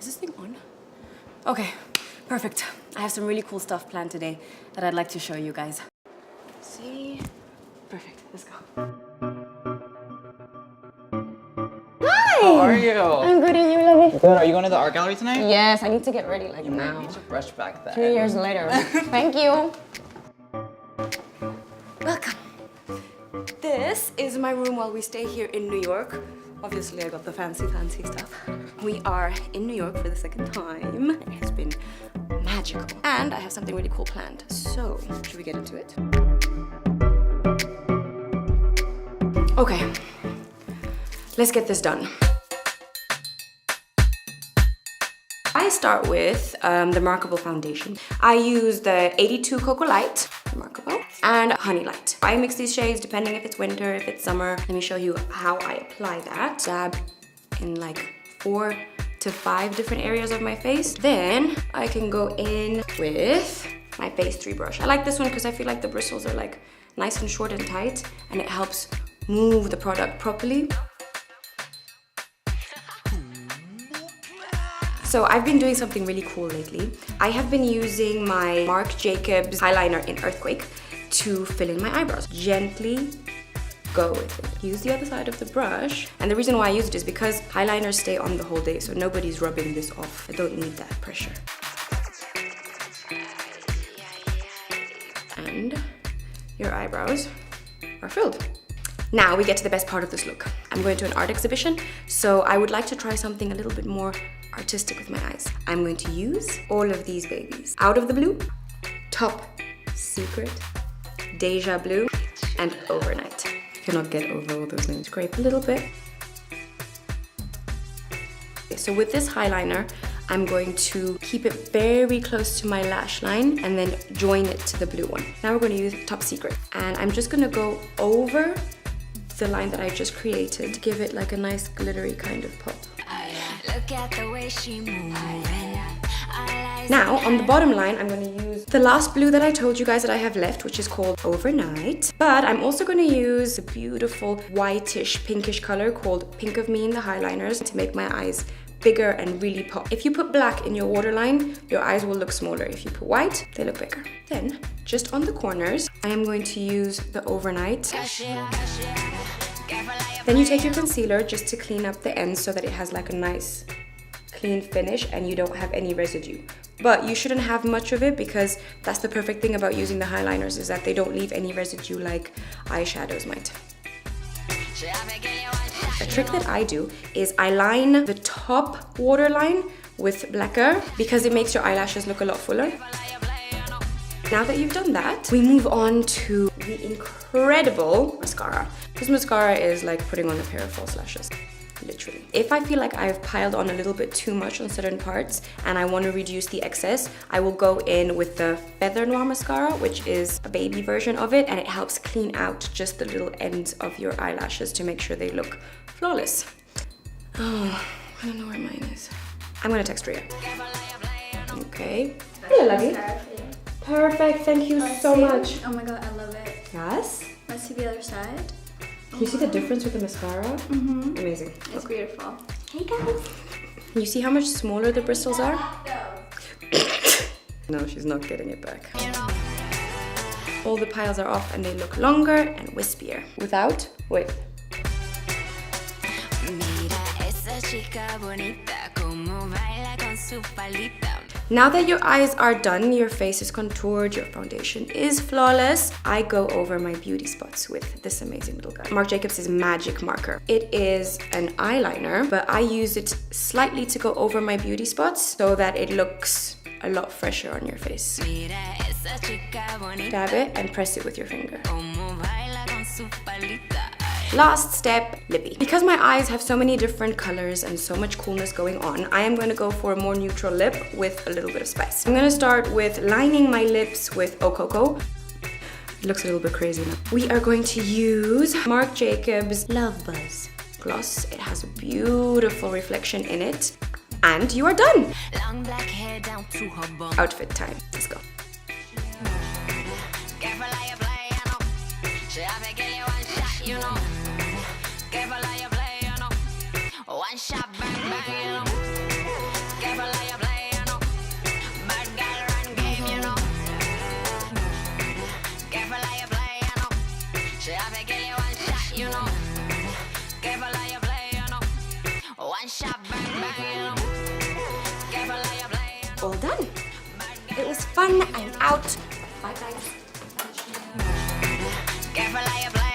this thing on? Okay, perfect. I have some really cool stuff planned today that I'd like to show you guys. Let's see. Perfect, let's go. Hi! How are you? I'm good, and you, lovey? Good. Are you going to the art gallery tonight? Yes, I need to get ready like You now. might need to brush back then. 3 years later. Thank you. Welcome. This is my room while we stay here in New York. Obviously, I got the fancy stuff. We are in New York for the second time. It has been magical. And I have something really cool planned. So, should we get into it? Okay. Let's get this done. I start with the Markable foundation. I use the 82 Cocoa Light, Markable, and Honey Light. I mix these shades depending if it's winter, if it's summer. Let me show you how I apply that. Dab in like 4 to 5 different areas of my face. Then I can go in with my Phase 3 brush. I like this one because I feel like the bristles are like nice and short and tight, and it helps move the product properly. So I've been doing something really cool lately. I have been using my Marc Jacobs eyeliner in Earthquake to fill in my eyebrows. Gently go with it. Use the other side of the brush. And the reason why I use it is because eyeliners stay on the whole day, so nobody's rubbing this off. I don't need that pressure. And your eyebrows are filled. Now we get to the best part of this look. I'm going to an art exhibition, so I would like to try something a little bit more artistic with my eyes. I'm going to use all of these babies. Out of the Blue, Top Secret, Deja Blue, and Overnight. I cannot get over all those names. Scrape a little bit. Okay, so with this highliner, I'm going to keep it very close to my lash line and then join it to the blue one. Now we're going to use Top Secret. And I'm just going to go over the line that I just created to give it like a nice glittery kind of pop. Look at the way she moving. Now, on the bottom line, I'm going to use the last blue that I told you guys that I have left, which is called Overnight. But I'm also going to use a beautiful whitish, pinkish color called Pink of Me in the highliners to make my eyes bigger and really pop. If you put black in your waterline, your eyes will look smaller. If you put white, they look bigger. Then, just on the corners, I am going to use the Overnight. Then you take your concealer just to clean up the ends so that it has like a nice clean finish and you don't have any residue. But you shouldn't have much of it because that's the perfect thing about using the highliners, is that they don't leave any residue like eyeshadows might. A trick that I do is I line the top waterline with blacker because it makes your eyelashes look a lot fuller. Now that you've done that, we move on to the incredible mascara. This mascara is like putting on a pair of false lashes, literally. If I feel like I've piled on a little bit too much on certain parts and I want to reduce the excess, I will go in with the Feather Noir mascara, which is a baby version of it, and it helps clean out just the little ends of your eyelashes to make sure they look flawless. Oh, I don't know where mine is. I'm gonna text Rhea. Okay. Hello, lovey. Perfect, thank you so much. Oh my god, I love it. Yes? Let's see the other side. Can you see the difference with the mascara? Mm-hmm. Amazing. It's beautiful. Hey guys. You see how much smaller the bristles are? No, she's not getting it back. All the piles are off and they look longer and wispier. Without, with. Now that your eyes are done, your face is contoured, your foundation is flawless, I go over my beauty spots with this amazing little guy. Marc Jacobs' Magic Marker. It is an eyeliner, but I use it slightly to go over my beauty spots so that it looks a lot fresher on your face. Dab it and press it with your finger. Last step, lippy. Because my eyes have so many different colors and so much coolness going on, I am going to go for a more neutral lip with a little bit of spice. I'm going to start with lining my lips with Au Coco. It looks a little bit crazy now. We are going to use Marc Jacobs Love Buzz gloss. It has a beautiful reflection in it. And you are done! Outfit time. Let's go. It was fun. I'm out. Bye, guys. Careful how you play.